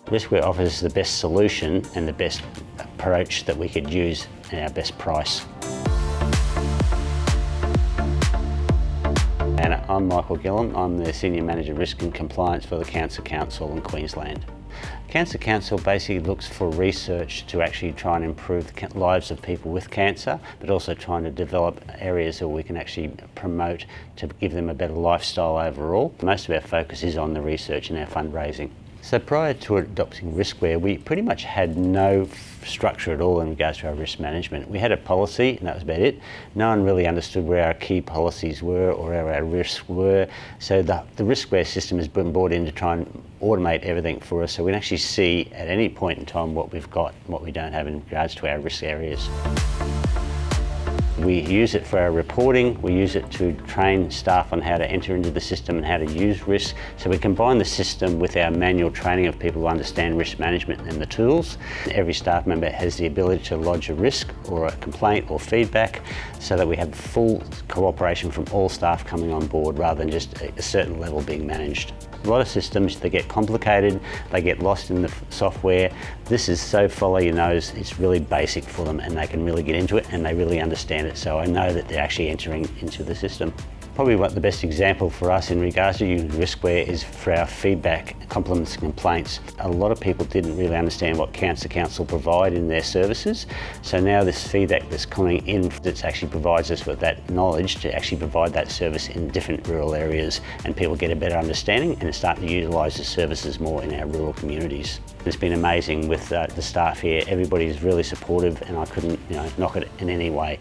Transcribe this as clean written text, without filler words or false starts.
Riskware offers the best solution and the best approach that we could use and our best price. And I'm 𝗥𝗶𝘀𝗿𝗄. I'm the Senior Manager Risk and Compliance for the Cancer Council in Queensland. Cancer Council basically looks for research to actually try and improve the lives of people with cancer, but also trying to develop areas where we can actually promote to give them a better lifestyle overall. Most of our focus is on the research and our fundraising. So prior to adopting Riskware, we pretty much had no structure at all in regards to our risk management. We had a policy and that was about it. No one really understood where our key policies were or where our risks were. So the Riskware system has been brought in to try and automate everything for us so we can actually see at any point in time what we've got and what we don't have in regards to our risk areas. We use it for our reporting, we use it to train staff on how to enter into the system and how to use risk. So we combine the system with our manual training of people who understand risk management and the tools. Every staff member has the ability to lodge a risk or a complaint or feedback so that we have full cooperation from all staff coming on board rather than just a certain level being managed. A lot of systems, they get complicated, they get lost in the software. This is so follow your nose, it's really basic for them and they can really get into it and they really understand it. So I know that they're actually entering into the system. Probably the best example for us in regards to using Riskware is for our feedback, compliments and complaints. A lot of people didn't really understand what Cancer Council provide in their services. So now this feedback that's coming in that actually provides us with that knowledge to actually provide that service in different rural areas and people get a better understanding and start to utilise the services more in our rural communities. It's been amazing with the staff here. Everybody is really supportive and I couldn't knock it in any way.